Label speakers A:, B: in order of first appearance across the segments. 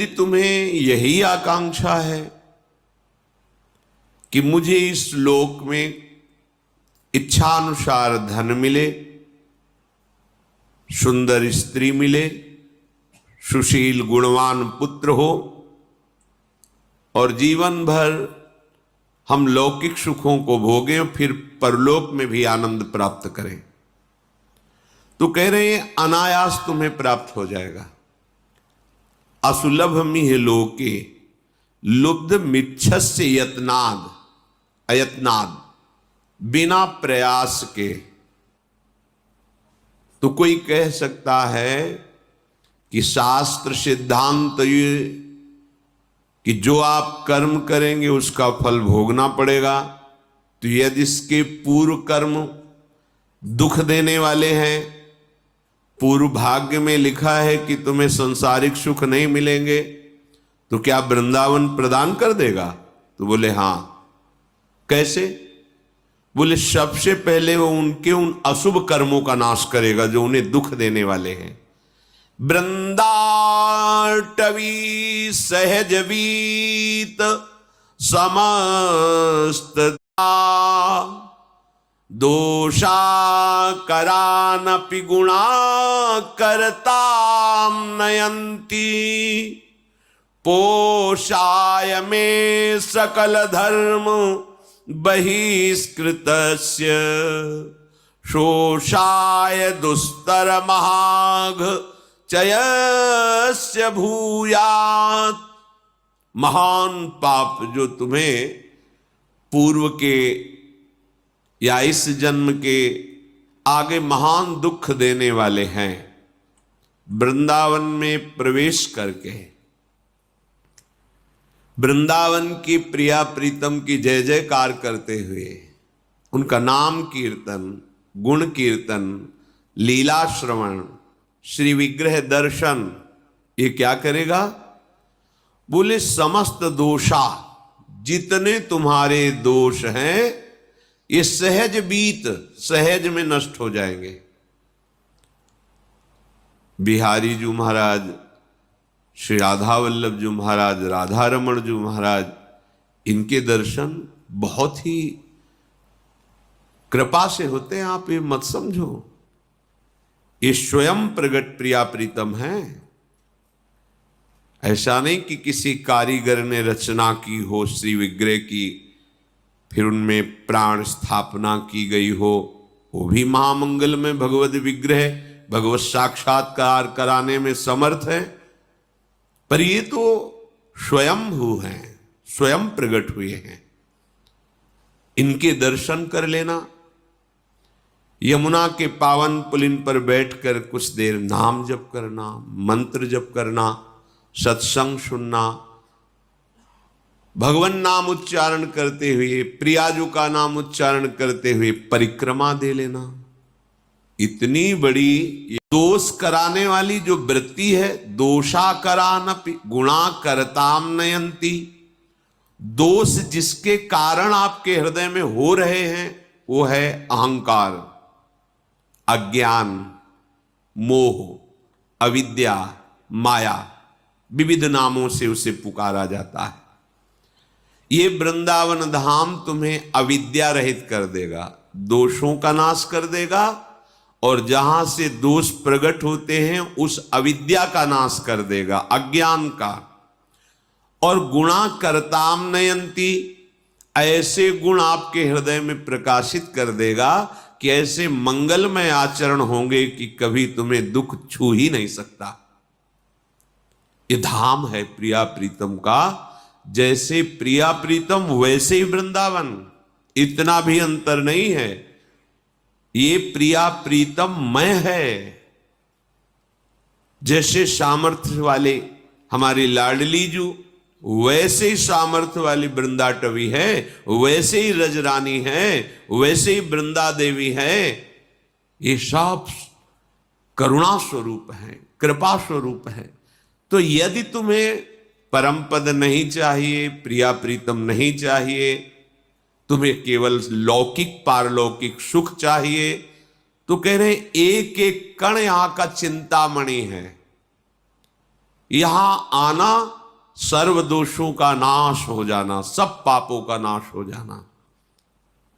A: यदि तुम्हें यही आकांक्षा है कि मुझे इस लोक में इच्छानुसार धन मिले, सुंदर स्त्री मिले, सुशील गुणवान पुत्र हो और जीवन भर हम लौकिक सुखों को भोगें, फिर परलोक में भी आनंद प्राप्त करें, तो कह रहे हैं अनायास तुम्हें प्राप्त हो जाएगा। असुलभ मिह लोके लुब्ध मिच्छस्य यत्नाद अयत्नाद, बिना प्रयास के। तो कोई कह सकता है कि शास्त्र सिद्धांत ये कि जो आप कर्म करेंगे उसका फल भोगना पड़ेगा, तो यदि इसके पूर्व कर्म दुख देने वाले हैं, पूर्व भाग्य में लिखा है कि तुम्हें सांसारिक सुख नहीं मिलेंगे, तो क्या वृंदावन प्रदान कर देगा? तो बोले हां। कैसे? बोले सबसे पहले वो उनके उन अशुभ कर्मों का नाश करेगा जो उन्हें दुख देने वाले हैं। वृंदाटवी सहज वीत समस्त दोषा करानपि गुणा करताम नयंती, पोषाय में सकल धर्म बहिष्कृतस्य, शोषाय दुस्तर महाघ चयस्य भूयात्। महान पाप जो तुम्हें पूर्व के या इस जन्म के आगे महान दुख देने वाले हैं, वृंदावन में प्रवेश करके वृंदावन की प्रिया प्रीतम की जय जयकार करते हुए उनका नाम कीर्तन, गुण कीर्तन, लीला श्रवण, श्री विग्रह दर्शन, ये क्या करेगा? बोले समस्त दोषा, जितने तुम्हारे दोष हैं ये सहज बीत, सहज में नष्ट हो जाएंगे। बिहारी जी महाराज, श्री राधा वल्लभ जी महाराज, राधा रमण जी महाराज, इनके दर्शन बहुत ही कृपा से होते हैं। आप ये मत समझो, ये स्वयं प्रगट प्रिया प्रीतम है। ऐसा नहीं कि किसी कारीगर ने रचना की हो श्री विग्रह की, फिर उनमें प्राण स्थापना की गई हो। वो भी महामंगल में भगवत विग्रह, भगवत साक्षात्कार कराने में समर्थ है, पर ये तो स्वयंभू हैं, स्वयं प्रकट हुए हैं। इनके दर्शन कर लेना, यमुना के पावन पुलिन पर बैठकर कुछ देर नाम जप करना, मंत्र जप करना, सत्संग सुनना, भगवान नाम उच्चारण करते हुए, प्रियाजू का नाम उच्चारण करते हुए परिक्रमा दे लेना। इतनी बड़ी दोष कराने वाली जो वृत्ति है, दोषा करानपि गुणा करताम नयंती, दोष जिसके कारण आपके हृदय में हो रहे हैं वो है अहंकार, अज्ञान, मोह, अविद्या, माया, विविध नामों से उसे पुकारा जाता है। ये वृंदावन धाम तुम्हें अविद्या रहित कर देगा, दोषों का नाश कर देगा, और जहां से दोष प्रकट होते हैं उस अविद्या का नाश कर देगा, अज्ञान का। और गुणा करताम नयंती, ऐसे गुण आपके हृदय में प्रकाशित कर देगा कि ऐसे मंगलमय आचरण होंगे कि कभी तुम्हें दुख छू ही नहीं सकता। ये धाम है प्रिया प्रीतम का। जैसे प्रिया प्रीतम वैसे ही वृंदावन, इतना भी अंतर नहीं है। ये प्रिया प्रीतम मय है। जैसे सामर्थ्य वाले हमारी लाडली जू, वैसे ही सामर्थ्य वाली वृंदाटवी है, वैसे ही रजरानी है, वैसे ही वृंदा देवी है। ये सब करुणा स्वरूप है, कृपा स्वरूप है। तो यदि तुम्हें परम पद नहीं चाहिए, प्रिया प्रीतम नहीं चाहिए, तुम्हें केवल लौकिक पारलौकिक सुख चाहिए, तो कह रहे हैं एक एक कण यहां का चिंतामणि है। यहां आना सर्व दोषों का नाश हो जाना, सब पापों का नाश हो जाना।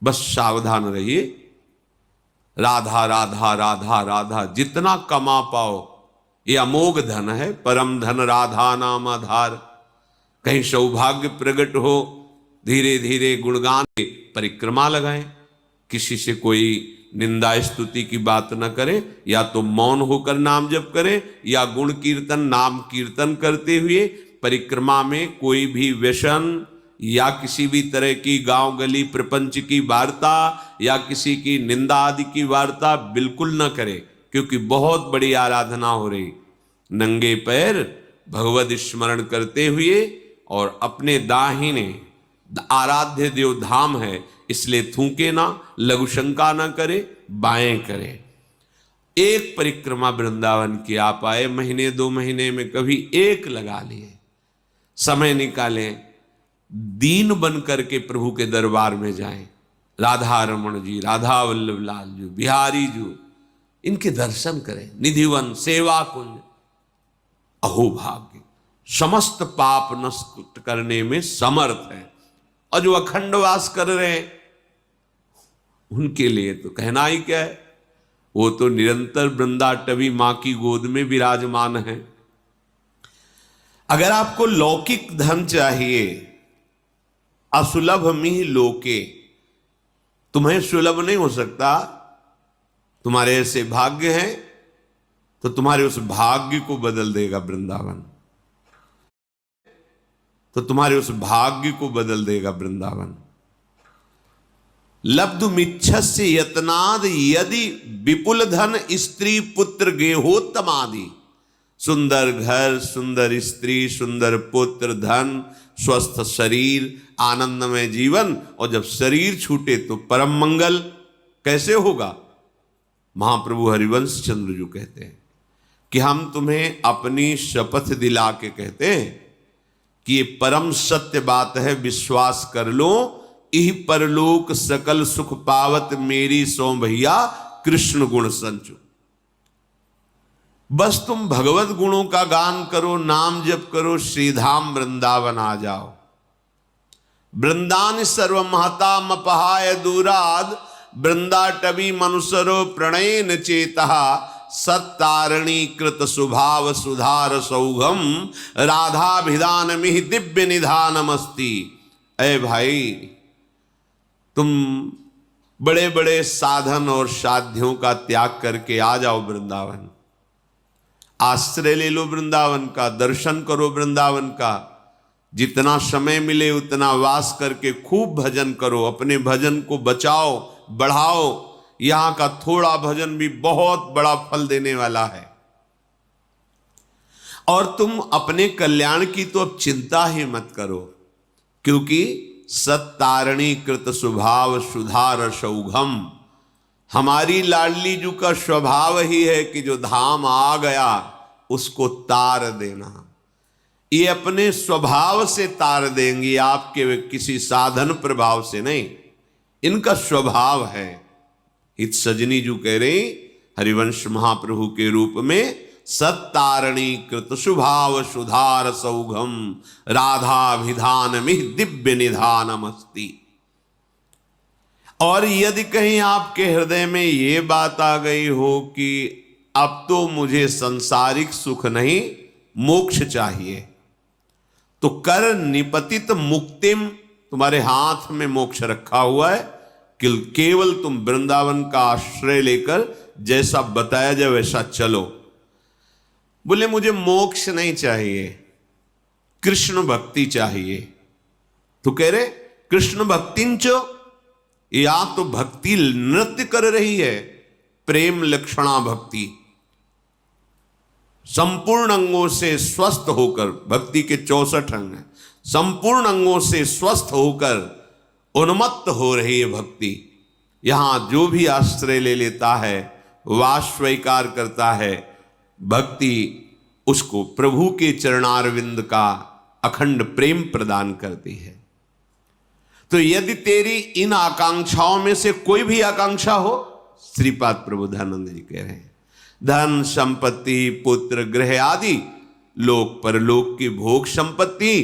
A: बस सावधान रहिए। राधा राधा राधा राधा जितना कमा पाओ ये अमोघ धन है, परम धन राधा नाम आधार। कहीं सौभाग्य प्रकट हो, धीरे धीरे गुणगान परिक्रमा लगाएं, किसी से कोई निंदा स्तुति की बात न करे, या तो मौन होकर नाम जप करे, या गुण कीर्तन नाम कीर्तन करते हुए परिक्रमा में कोई भी व्यसन या किसी भी तरह की गांव गली प्रपंच की वार्ता या किसी की निंदा आदि की वार्ता बिल्कुल न करे, क्योंकि बहुत बड़ी आराधना हो रही। नंगे पैर भगवत स्मरण करते हुए, और अपने दाहिने आराध्य देव धाम है इसलिए थूके ना, लघु शंका ना करे, बाएं करे। एक परिक्रमा वृंदावन की आप आए, महीने 2 महीने में कभी एक लगा लिए, समय निकालें, दीन बन करके प्रभु के दरबार में जाएं। राधा रमण जी, राधा वल्लभ लाल जी, बिहारी जी, इनके दर्शन करें। निधिवन, सेवा कुंज, अहो भाग्य, समस्त पाप नष्ट करने में समर्थ है। और जो अखंड वास कर रहे हैं उनके लिए तो कहना ही क्या है, वो तो निरंतर वृंदाटवी मां की गोद में विराजमान है। अगर आपको लौकिक धन चाहिए, असुलभ मिह लोके, तुम्हें सुलभ नहीं हो सकता, तुम्हारे ऐसे भाग्य हैं तो तुम्हारे उस भाग्य को बदल देगा वृंदावन, तो तुम्हारे उस भाग्य को बदल देगा वृंदावन। लब्धुमिच्छस्य यत्नाद यदि विपुल धन स्त्री पुत्र गेहोत्तमादि। सुंदर घर, सुंदर स्त्री, सुंदर पुत्र, धन, स्वस्थ शरीर, आनंदमय जीवन, और जब शरीर छूटे तो परम मंगल कैसे होगा? महाप्रभु हरिवंश चंद्र जी कहते हैं कि हम तुम्हें अपनी शपथ दिला के कहते हैं कि ये परम सत्य बात है, विश्वास कर लो, इह परलोक सकल सुख पावत मेरी सो भैया कृष्ण गुण संचु। बस तुम भगवत गुणों का गान करो, नाम जप करो, श्रीधाम वृंदावन आ जाओ। वृंदान सर्व महता मपहाय दूराद, वृंदाटवी मनुसरो प्रणयन चेता, सत्तारणी कृत सुभाव सुधार सौघम, राधाभिधान मिहि दिव्य निधानमस्ति। ऐ भाई, तुम बड़े बड़े साधन और साध्यों का त्याग करके आ जाओ वृंदावन, आश्रय ले लो वृंदावन का, दर्शन करो वृंदावन का। जितना समय मिले उतना वास करके खूब भजन करो, अपने भजन को बचाओ, बढ़ाओ। यहां का थोड़ा भजन भी बहुत बड़ा फल देने वाला है। और तुम अपने कल्याण की तो अब चिंता ही मत करो, क्योंकि सत्तारणी कृत स्वभाव सुधार सौघम, हमारी लाडली जू का स्वभाव ही है कि जो धाम आ गया उसको तार देना। ये अपने स्वभाव से तार देंगी, आपके किसी साधन प्रभाव से नहीं, इनका स्वभाव है। इत सजनी जू कह रहे हरिवंश महाप्रभु के रूप में, सत्तारणी कृत स्वभाव सुधार सौघम, राधाभिधान मिह दिव्य निधानमस्ति। और यदि कहीं आपके हृदय में ये बात आ गई हो कि अब तो मुझे संसारिक सुख नहीं, मोक्ष चाहिए, तो कर निपतित मुक्तिम, तुम्हारे हाथ में मोक्ष रखा हुआ है कि केवल तुम वृंदावन का आश्रय लेकर जैसा बताया जाए वैसा चलो। बोले मुझे मोक्ष नहीं चाहिए, कृष्ण भक्ति चाहिए। तो कह रहे कृष्ण भक्तिंच, या तो भक्ति नृत्य कर रही है, प्रेम लक्षणा भक्ति, संपूर्ण अंगों से स्वस्थ होकर, भक्ति के 64 अंग हैं, संपूर्ण अंगों से स्वस्थ होकर उन्मत्त हो रही है भक्ति। यहां जो भी आश्रय ले लेता है, वास स्वीकार करता है, भक्ति उसको प्रभु के चरणारविंद का अखंड प्रेम प्रदान करती है। तो यदि तेरी इन आकांक्षाओं में से कोई भी आकांक्षा हो, श्रीपाद प्रभु धनानंद जी कह रहे हैं, धन संपत्ति पुत्र गृह आदि लोक परलोक की भोग संपत्ति,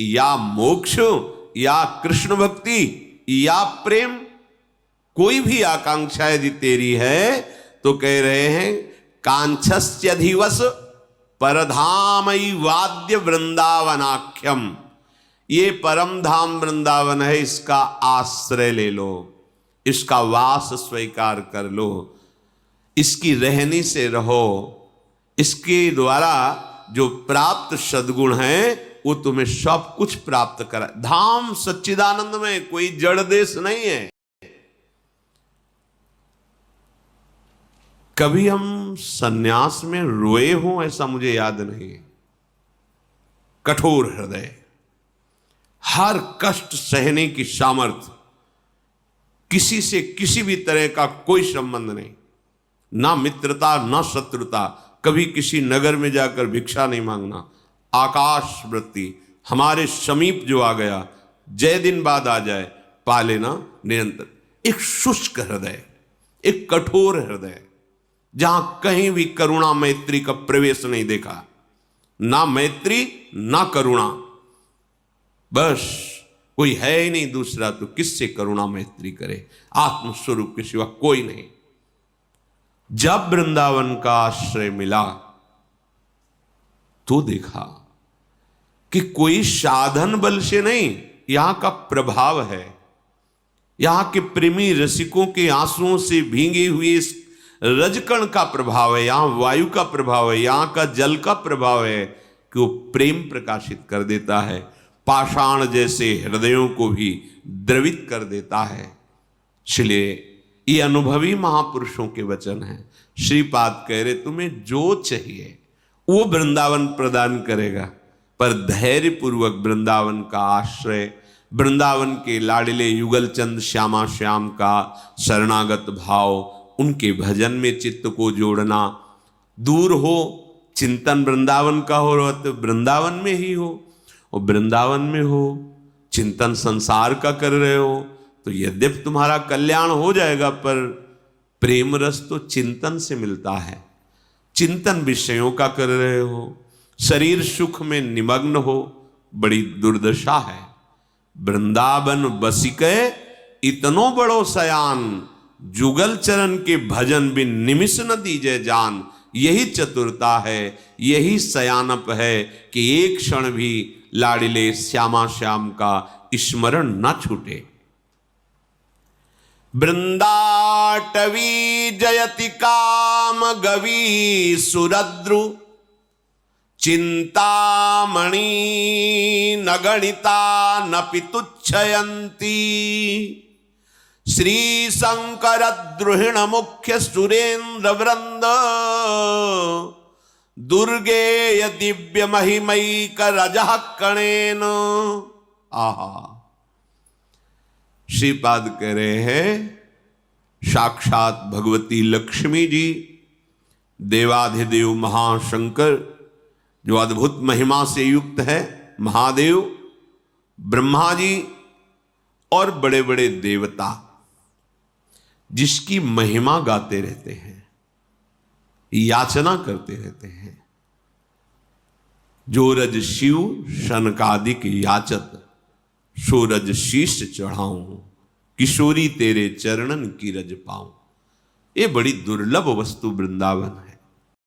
A: या मोक्ष, या कृष्ण भक्ति, या प्रेम, कोई भी आकांक्षा यदि तेरी है तो कह रहे हैं कांक्षस्यधिवस परधामई वाद्य वृंदावनाख्यम, ये परम धाम वृंदावन है, इसका आश्रय ले लो, इसका वास स्वीकार कर लो, इसकी रहनी से रहो, इसके द्वारा जो प्राप्त सद्गुण है वो तुम्हें सब कुछ प्राप्त करा। धाम सच्चिदानंद में कोई जड़ देश नहीं है। कभी हम सन्यास में रोए हों ऐसा मुझे याद नहीं। कठोर हृदय, हर कष्ट सहने की सामर्थ्य, किसी से किसी भी तरह का कोई संबंध नहीं, ना मित्रता ना शत्रुता, कभी किसी नगर में जाकर भिक्षा नहीं मांगना, आकाश वृत्ति, हमारे समीप जो आ गया जय दिन बाद आ जाए पा लेना निरंतर। एक शुष्क हृदय, एक कठोर हृदय, जहां कहीं भी करुणा मैत्री का प्रवेश नहीं देखा, ना मैत्री ना करुणा, बस कोई है ही नहीं दूसरा तो किससे करुणा मैत्री करे, आत्मस्वरूप के सिवा कोई नहीं। जब वृंदावन का आश्रय मिला तो देखा कि कोई साधन बल से नहीं, यहां का प्रभाव है, यहां के प्रेमी रसिकों के आंसुओं से भींगे हुए इस रजकण का प्रभाव है, यहां वायु का प्रभाव है, यहां का जल का प्रभाव है कि वो प्रेम प्रकाशित कर देता है, पाषाण जैसे हृदयों को भी द्रवित कर देता है। इसलिए ये अनुभवी महापुरुषों के वचन हैं। श्रीपाद कह रहे तुम्हें जो चाहिए वो वृंदावन प्रदान करेगा, पर धैर्य पूर्वक वृंदावन का आश्रय, वृंदावन के लाडले युगल चंद श्यामा श्याम का शरणागत भाव, उनके भजन में चित्त को जोड़ना, दूर हो चिंतन वृंदावन का हो तो वृंदावन में ही हो, और वृंदावन में हो चिंतन संसार का कर रहे हो तो यद्यपि तुम्हारा कल्याण हो जाएगा, पर प्रेम रस तो चिंतन से मिलता है। चिंतन विषयों का कर रहे हो, शरीर सुख में निमग्न हो, बड़ी दुर्दशा है। वृंदावन बसिके इतनो बड़ो सयान, जुगल चरण के भजन बिन निमिष न दीजे जान। यही चतुरता है, यही सयानप है कि एक क्षण भी लाडिले श्यामा श्याम का स्मरण न छूटे। वृंदाटवी जयति काम गवी सुरद्रु, चिंतामणि न गणिता न पितुच्छयंती। श्री शंकर द्रुहिण मुख्य सुरेंद्र वृंद, दुर्गेय दिव्य महिमैक रजः कणेन। आहा, श्रीपाद कह रहे हैं साक्षात भगवती लक्ष्मी जी, देवाधिदेव महाशंकर जो अद्भुत महिमा से युक्त है, महादेव, ब्रह्मा जी और बड़े बड़े देवता जिसकी महिमा गाते रहते हैं, याचना करते रहते हैं। जो रज शिव शनकादिक याचत, सो रज शीश चढ़ाऊं, किशोरी तेरे चरणन की रज पाऊं। ये बड़ी दुर्लभ वस्तु वृंदावन है।